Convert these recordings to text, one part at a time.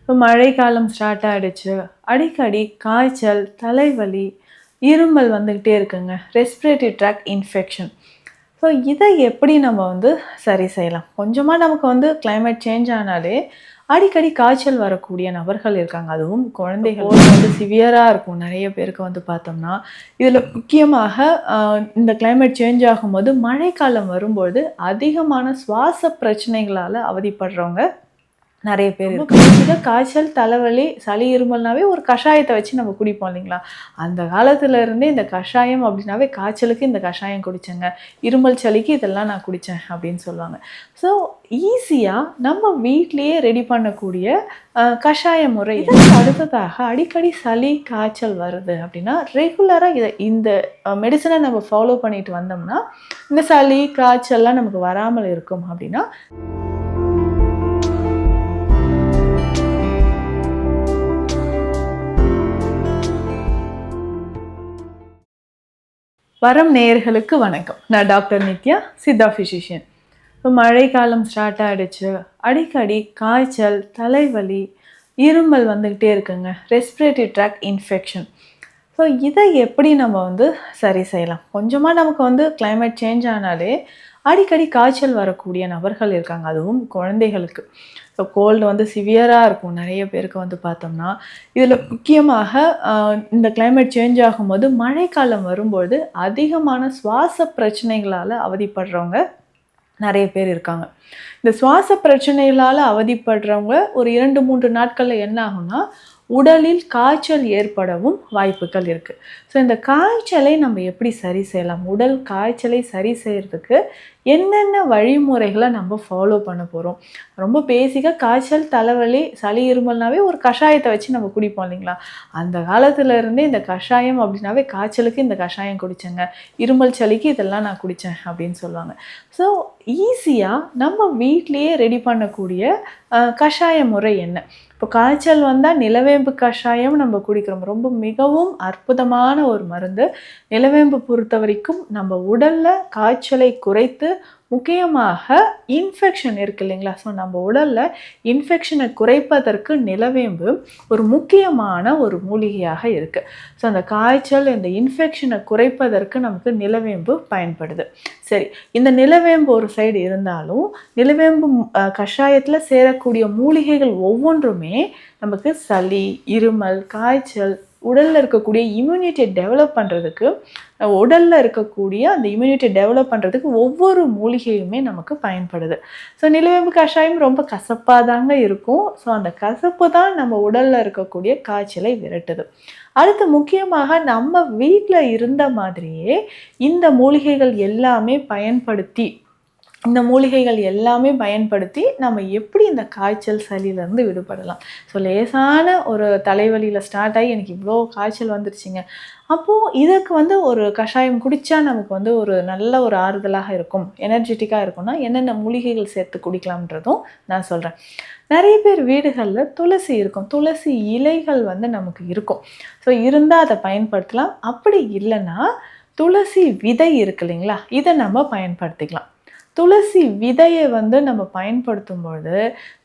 இப்போ மழைக்காலம் ஸ்டார்ட் ஆகிடுச்சு. அடிக்கடி காய்ச்சல், தலைவலி, இருமல் வந்துக்கிட்டே இருக்குங்க. Respiratory tract infection. ஸோ இதை எப்படி நம்ம சரி செய்யலாம்? கொஞ்சமாக நமக்கு கிளைமேட் சேஞ்ச் ஆனாலே அடிக்கடி காய்ச்சல் வரக்கூடிய நபர்கள் இருக்காங்க. அதுவும் குழந்தைகள் சிவியராக இருக்கும். நிறைய பேருக்கு பார்த்தோம்னா இதில் முக்கியமாக இந்த கிளைமேட் சேஞ்ச் ஆகும்போது மழைக்காலம் வரும்போது அதிகமான சுவாச பிரச்சனைகளால் அவதிப்படுறவங்க நிறைய பேர் இருக்கு. காய்ச்சல், தலைவலி, சளி, இருமல்னாவே ஒரு கஷாயத்தை வச்சு நம்ம குடிப்போம் இல்லைங்களா? அந்த காலத்துல இருந்தே இந்த கஷாயம் அப்படின்னாவே காய்ச்சலுக்கு இந்த கஷாயம் குடிச்சேங்க, இருமல் சளிக்கு இதெல்லாம் நான் குடித்தேன் அப்படின்னு சொல்லுவாங்க. ஸோ ஈஸியாக நம்ம வீட்லேயே ரெடி பண்ணக்கூடிய கஷாய முறை. இதற்கு அடுத்ததாக அடிக்கடி சளி, காய்ச்சல் வருது அப்படின்னா ரெகுலராக இந்த மெடிசனை நம்ம ஃபாலோ பண்ணிட்டு வந்தோம்னா இந்த சளி, காய்ச்சல்லாம் நமக்கு வராமல் இருக்கும். அப்படின்னா வரம் நேயர்களுக்கு வணக்கம். நான் டாக்டர் நித்யா, சித்தா ஃபிசிஷியன். இப்போ மழைக்காலம் ஸ்டார்ட் ஆகிடுச்சு. அடிக்கடி காய்ச்சல், தலைவலி, இருமல் வந்துக்கிட்டே இருக்குங்க. Respiratory tract infection. ஸோ இதை எப்படி நம்ம சரி செய்யலாம்? கொஞ்சமாக நமக்கு கிளைமேட் சேஞ்ச் ஆனாலே அடிக்கடி காய்ச்சல் வரக்கூடிய நபர்கள் இருக்காங்க. அதுவும் குழந்தைகளுக்கு. ஸோ கோல்டு சிவியராக இருக்கும். நிறைய பேருக்கு பார்த்தோம்னா இதில் முக்கியமாக இந்த கிளைமேட் சேஞ்ச் ஆகும்போது மழைக்காலம் வரும்போது அதிகமான சுவாச பிரச்சனைகளால் அவதிப்படுறவங்க நிறைய பேர் இருக்காங்க. இந்த சுவாச பிரச்சனைகளால் அவதிப்படுறவங்க ஒரு 2-3 நாட்களில் என்ன ஆகும்னா உடலில் காய்ச்சல் ஏற்படவும் வாய்ப்புகள் இருக்குது. ஸோ இந்த காய்ச்சலை நம்ம எப்படி சரி செய்யலாம்? உடல் காய்ச்சலை சரி செய்கிறதுக்கு என்னென்ன வழிமுறைகளை நம்ம ஃபாலோ பண்ண போகிறோம்? ரொம்ப பேசிக்காக காய்ச்சல், தலைவலி, சளி, இருமல்னாவே ஒரு கஷாயத்தை வச்சு நம்ம குடிப்போம் இல்லைங்களா? அந்த காலத்துல இருந்தே இந்த கஷாயம் அப்படின்னாவே காய்ச்சலுக்கு இந்த கஷாயம் குடித்தேங்க, இருமல் சளிக்கு இதெல்லாம் நான் குடித்தேன் அப்படின்னு சொல்லுவாங்க. ஸோ ஈஸியாக நம்ம வீட்லேயே ரெடி பண்ணக்கூடிய கஷாய முறை என்ன? இப்போ காய்ச்சல் வந்தால் நிலவேம்பு கஷாயம் நம்ம குடிக்கிறோம். ரொம்ப மிகவும் அற்புதமான ஒரு மருந்து. நிலவேம்பு பொறுத்த வரைக்கும் நம்ம உடலில் காய்ச்சலை குறைத்து முக்கியமாக இன்ஃபெக்ஷன் இருக்குது இல்லைங்களா? ஸோ நம்ம உடலில் இன்ஃபெக்ஷனை குறைப்பதற்கு நிலவேம்பு ஒரு முக்கியமான ஒரு மூலிகையாக இருக்குது. ஸோ அந்த காய்ச்சல், இந்த இன்ஃபெக்ஷனை குறைப்பதற்கு நமக்கு நிலவேம்பு பயன்படுது. சரி, இந்த நிலவேம்பு ஒரு சைடு இருந்தாலும் நிலவேம்பு கஷாயத்தில் சேரக்கூடிய மூலிகைகள் ஒவ்வொன்றுமே நமக்கு சளி, இருமல், காய்ச்சல், உடலில் இருக்கக்கூடிய இம்யூனிட்டியை டெவலப் பண்ணுறதுக்கு, உடலில் இருக்கக்கூடிய அந்த இம்யூனிட்டியை டெவலப் பண்ணுறதுக்கு ஒவ்வொரு மூலிகையுமே நமக்கு பயன்படுது. ஸோ நிலவேம்பு கஷாயம் ரொம்ப கசப்பாக தாங்க இருக்கும். ஸோ அந்த கசப்பு தான் நம்ம உடலில் இருக்கக்கூடிய காய்ச்சலை விரட்டுது. அடுத்து முக்கியமாக நம்ம வீட்டில் இருந்த மாதிரியே இந்த மூலிகைகள் எல்லாமே பயன்படுத்தி நம்ம எப்படி இந்த காய்ச்சல், சளியிலேருந்து விடுபடலாம்? ஸோ லேசான ஒரு தலைவலியில் ஸ்டார்ட் ஆகி எனக்கு இவ்வளோ காய்ச்சல் வந்துருச்சுங்க, அப்போது இதுக்கு ஒரு கஷாயம் குடித்தா நமக்கு ஒரு நல்ல ஒரு ஆறுதலாக இருக்கும், எனர்ஜெட்டிக்காக இருக்கும்னா என்னென்ன மூலிகைகள் சேர்த்து குடிக்கலாம்ன்றதும் நான் சொல்கிறேன். நிறைய பேர் வீடுகளில் துளசி இருக்கும். துளசி இலைகள் நமக்கு இருக்கும். ஸோ இருந்தால் அதை பயன்படுத்தலாம். அப்படி இல்லைன்னா துளசி விதை இருக்கு இல்லைங்களா, இதை நம்ம பயன்படுத்திக்கலாம். துளசி விதையை நம்ம பயன்படுத்தும் பொழுது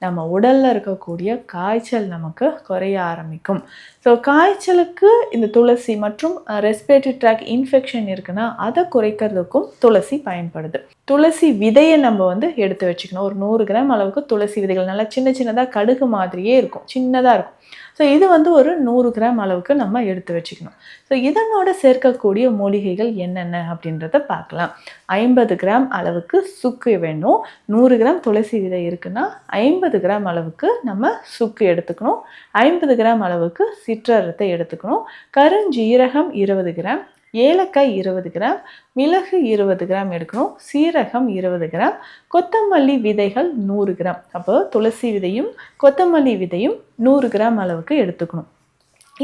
நம்ம உடலில் இருக்கக்கூடிய காய்ச்சல் நமக்கு குறைய ஆரம்பிக்கும். ஸோ காய்ச்சலுக்கு இந்த துளசி மற்றும் ரெஸ்பிரேட்டரி ட்ராக்ட் இன்ஃபெக்ஷன் இருக்குன்னா அதை குறைக்கிறதுக்கும் துளசி பயன்படுது. துளசி விதையை நம்ம எடுத்து வச்சுக்கணும். ஒரு 100 கிராம் அளவுக்கு துளசி விதைகள் நல்லா சின்ன சின்னதாக கடுகு மாதிரியே இருக்கும், சின்னதாக இருக்கும். ஸோ இது ஒரு 100 கிராம் அளவுக்கு நம்ம எடுத்து வச்சுக்கணும். ஸோ இதனோட சேர்க்கக்கூடிய மூலிகைகள் என்னென்ன அப்படின்றத பார்க்கலாம். 50 கிராம் அளவுக்கு சுக்கு வேணும். 100 கிராம் துளசி விதை இருக்குன்னா 50 கிராம் அளவுக்கு நம்ம சுக்கு எடுத்துக்கணும். 50 கிராம் அளவுக்கு சிற்றரத்தை எடுத்துக்கணும். கருஞ்சீரகம் 20 கிராம், ஏலக்காய் 20 கிராம், மிளகு 20 கிராம் எடுக்கணும். சீரகம் 20 கிராம், கொத்தமல்லி விதைகள் 100 கிராம். அப்போ துளசி விதையும் கொத்தமல்லி விதையும் 100 கிராம் அளவுக்கு எடுத்துக்கணும்.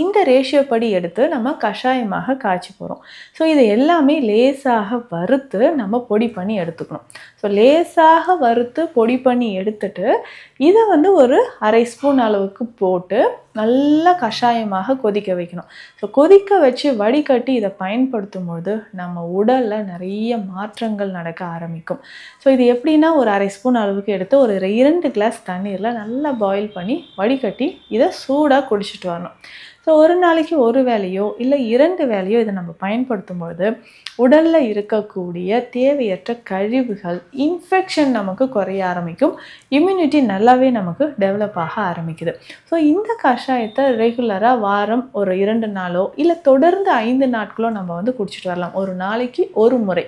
இந்த ரேஷியோ படி எடுத்து நம்ம கஷாயமாக காய்ச்சி போகிறோம். ஸோ இதை எல்லாமே லேசாக வறுத்து நம்ம பொடி பண்ணி எடுத்துக்கணும். ஸோ லேசாக வறுத்து பொடி பண்ணி எடுத்துட்டு இதை வந்து ஒரு அரை ஸ்பூன் அளவுக்கு போட்டு நல்லா கஷாயமாக கொதிக்க வைக்கணும். ஸோ கொதிக்க வச்சு வடிகட்டி இதை பயன்படுத்தும் போது நம்ம உடலில் நிறைய மாற்றங்கள் நடக்க ஆரம்பிக்கும். ஸோ இது எப்படின்னா, ஒரு அரை ஸ்பூன் அளவுக்கு எடுத்து ஒரு 2 கிளாஸ் தண்ணீரில் நல்லா பாயில் பண்ணி வடிகட்டி இதை சூடாக குடிச்சிட்டு வரணும். ஸோ ஒரு நாளைக்கு ஒரு வேளையோ இல்லை 2 வேளையோ இதை நம்ம பயன்படுத்தும் பொழுது உடலில் இருக்கக்கூடிய தேவையற்ற கழிவுகள், இன்ஃபெக்ஷன் நமக்கு குறைய ஆரம்பிக்கும். இம்யூனிட்டி நல்லாவே நமக்கு டெவலப் ஆக ஆரம்பிக்குது. ஸோ இந்த கஷாயத்தை ரெகுலராக வாரம் ஒரு 2 நாளோ இல்லை தொடர்ந்து 5 நாட்களோ நம்ம வந்து குடிச்சிட்டு வரலாம். ஒரு நாளைக்கு ஒரு முறை.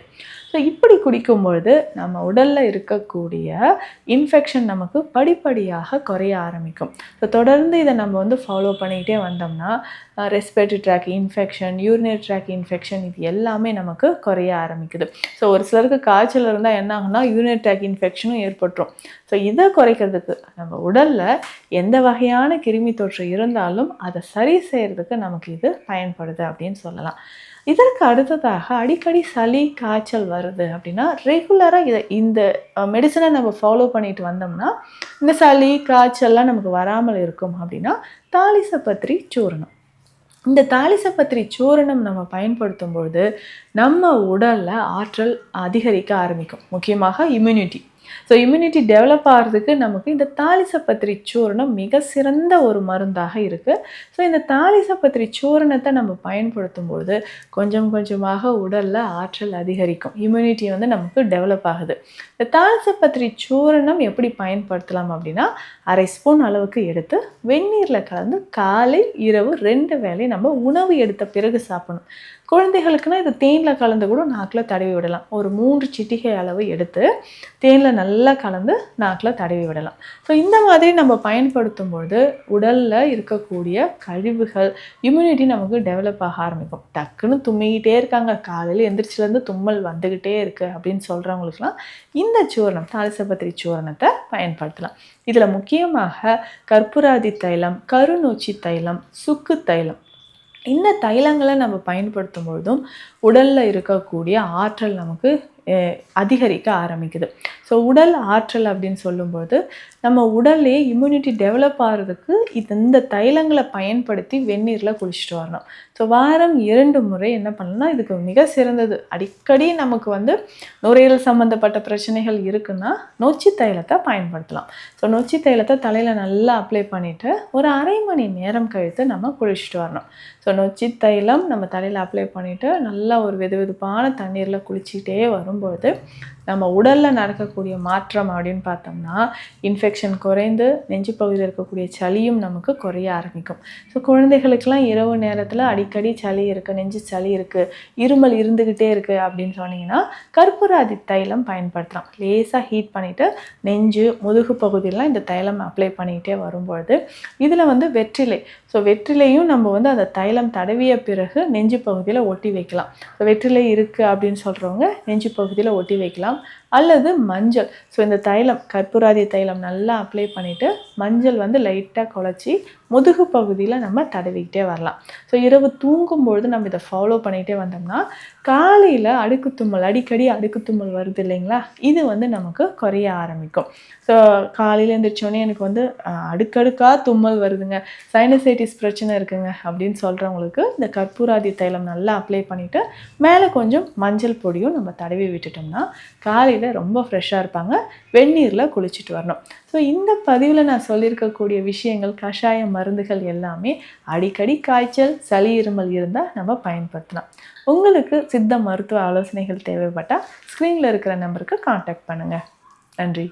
ஸோ இப்படி குடிக்கும்பொழுது நம்ம உடலில் இருக்கக்கூடிய இன்ஃபெக்ஷன் நமக்கு படிப்படியாக குறைய ஆரம்பிக்கும். ஸோ தொடர்ந்து இதை நம்ம வந்து ஃபாலோ பண்ணிக்கிட்டே வந்தோம்னா respiratory tract infection, urinary tract infection இது எல்லாமே நமக்கு குறைய ஆரம்பிக்குது. ஸோ ஒரு சிலருக்கு காய்ச்சல் இருந்தால் என்ன ஆகுனா யூரினரி ட்ராக் இன்ஃபெக்ஷனும் ஏற்பட்டுரும். ஸோ இதை குறைக்கிறதுக்கு நம்ம உடலில் எந்த வகையான கிருமி தொற்று இருந்தாலும் அதை சரி செய்கிறதுக்கு நமக்கு இது பயன்படுது அப்படின்னு சொல்லலாம். இதற்கு அடுத்ததாக அடிக்கடி சளி காய்ச்சல் வருது அப்படின்னா ரெகுலராக இந்த மெடிசனை நம்ம ஃபாலோ பண்ணிட்டு வந்தோம்னா இந்த சளி காய்ச்சல்லாம் நமக்கு வராமல் இருக்கும். அப்படின்னா தாலிசப்பத்திரி சூரணம். இந்த தாலிசப்பத்திரி சூரணம் நம்ம பயன்படுத்தும் பொழுது நம்ம உடலில் ஆற்றல் அதிகரிக்க ஆரம்பிக்கும். முக்கியமாக இம்யூனிட்டி. ஸோ இம்யூனிட்டி டெவலப் ஆகிறதுக்கு நமக்கு இந்த தாலிசப்பத்திரி சூரணம் மிக சிறந்த ஒரு மருந்தாக இருக்குது. ஸோ இந்த தாலிசப்பத்திரி சூரணத்தை நம்ம பயன்படுத்தும் பொழுது கொஞ்சம் கொஞ்சமாக உடலில் ஆற்றல் அதிகரிக்கும். இம்யூனிட்டி வந்து நமக்கு டெவலப் ஆகுது. இந்த தாலிசப்பத்திரி சூரணம் எப்படி பயன்படுத்தலாம் அப்படின்னா, அரை ஸ்பூன் அளவுக்கு எடுத்து வெந்நீரில் கலந்து காலை இரவு 2 வேளை நம்ம உணவு எடுத்த பிறகு சாப்பிடணும். குழந்தைகளுக்குன்னா இது தேனில் கலந்து கூட நாக்கில் தடவி விடலாம். ஒரு 3 சிட்டிகை அளவு எடுத்து தேனில் நல்லா கலந்து நாக்கில் தடவி விடலாம். ஸோ இந்த மாதிரி நம்ம பயன்படுத்தும் பொழுது உடலில் இருக்கக்கூடிய கழிவுகள், இம்யூனிட்டி நமக்கு டெவலப் ஆக ஆரம்பிக்கும். டக்குன்னு தும்மிக்கிட்டே இருக்காங்க, காலையில் எந்திரிச்சிலேருந்து தும்மல் வந்துக்கிட்டே இருக்குது அப்படின்னு சொல்கிறவங்களுக்குலாம் இந்த சூரணம் தாலிசப்பத்திரி சூரணத்தை பயன்படுத்தலாம். இதில் முக்கியமாக கற்பூராதி தைலம், கருநொச்சி தைலம், சுக்கு தைலம் இந்த தைலங்களை நம்ம பயன்படுத்தும் பொழுதும் உடலில் இருக்கக்கூடிய ஆற்றல் நமக்கு அதிகரிக்க ஆரம்பிக்குது. ஸோ உடல் ஆற்றல் அப்படின்னு சொல்லும்போது நம்ம உடல்லே இம்யூனிட்டி டெவலப் ஆகிறதுக்கு இந்த தைலங்களை பயன்படுத்தி வெந்நீரில் குளிச்சுட்டு வரணும். ஸோ வாரம் 2 முறை என்ன பண்ணணும்னா இதுக்கு மிக சிறந்தது. அடிக்கடி நமக்கு வந்து நுரையீரல் சம்மந்தப்பட்ட பிரச்சனைகள் இருக்குன்னா நொச்சி தைலத்தை பயன்படுத்தலாம். ஸோ நொச்சி தைலத்தை தலையில் நல்லா அப்ளை பண்ணிவிட்டு ஒரு அரை மணி நேரம் கழித்து நம்ம குளிச்சுட்டு வரணும். ஸோ நொச்சி தைலம் நம்ம தலையில் அப்ளை பண்ணிவிட்டு நல்லா ஒரு வெதுவெதுப்பான தண்ணீரில் குளிச்சுக்கிட்டே வரும்போது நம்ம உடலில் நடக்கக்கூடிய மாற்றம் அப்படின்னு பார்த்தோம்னா இன்ஃபெக்ஷன் குறைந்து நெஞ்சு பகுதியில் இருக்கக்கூடிய சளியும் நமக்கு குறைய ஆரம்பிக்கும். ஸோ குழந்தைகளுக்கெல்லாம் இரவு நேரத்தில் அடிக்கடி சளி இருக்குது, நெஞ்சு சளி இருக்குது, இருமல் இருந்துக்கிட்டே இருக்குது அப்படின்னு சொன்னீங்கன்னா கற்பூராதி தைலம் பயன்படுத்தலாம். லேசாக ஹீட் பண்ணிவிட்டு நெஞ்சு முதுகு பகுதியெலாம் இந்த தைலம் அப்ளை பண்ணிக்கிட்டே வரும்பொழுது இதில் வந்து வெற்றிலை. ஸோ வெற்றிலையும் நம்ம வந்து அந்த தைலம் தடவிய பிறகு நெஞ்சு பகுதியில் ஒட்டி வைக்கலாம். ஸோ வெற்றிலை இருக்குது அப்படின்னு சொல்கிறவங்க நெஞ்சு பகுதியில் ஒட்டி வைக்கலாம். அல்லது மஞ்சள். ஸோ இந்த தைலம் கற்பூராதி தைலம் நல்லா அப்ளை பண்ணிவிட்டு மஞ்சள் வந்து லைட்டாக குழச்சி முதுகு பகுதியில் நம்ம தடவிக்கிட்டே வரலாம். ஸோ இரவு தூங்கும்பொழுது நம்ம இதை ஃபாலோ பண்ணிகிட்டே வந்தோம்னா காலையில் அடிக்கடி அடுக்குத்தும்மல் வருது இல்லைங்களா, இது வந்து நமக்கு குறைய ஆரம்பிக்கும். ஸோ காலையில் எழுந்திரிச்சோடனே எனக்கு வந்து அடுக்கடுக்காக தும்மல் வருதுங்க, சைனசைட்டிஸ் பிரச்சனை இருக்குங்க அப்படின்னு சொல்கிறவங்களுக்கு இந்த கற்பூராதி தைலம் நல்லா அப்ளை பண்ணிவிட்டு மேலே கொஞ்சம் மஞ்சள் பொடியும் நம்ம தடவி விட்டுட்டோம்னா காலையில் ரொம்ப ஃப்ரெஷ்ஷாக இருப்பாங்க. வெந்நீரில் குளிச்சுட்டு வரணும். ஸோ இந்த பதிவில் நான் சொல்லியிருக்கக்கூடிய விஷயங்கள், கஷாய மருந்துகள் எல்லாமே அடிக்கடி காய்ச்சல், சளி, இருமல் இருந்தால் நம்ம பயன்படுத்தலாம். உங்களுக்கு சித்த மருத்துவ ஆலோசனைகள் தேவைப்பட்டால் ஸ்க்ரீனில் இருக்கிற நம்பருக்கு காண்டாக்ட் பண்ணுங்கள். நன்றி.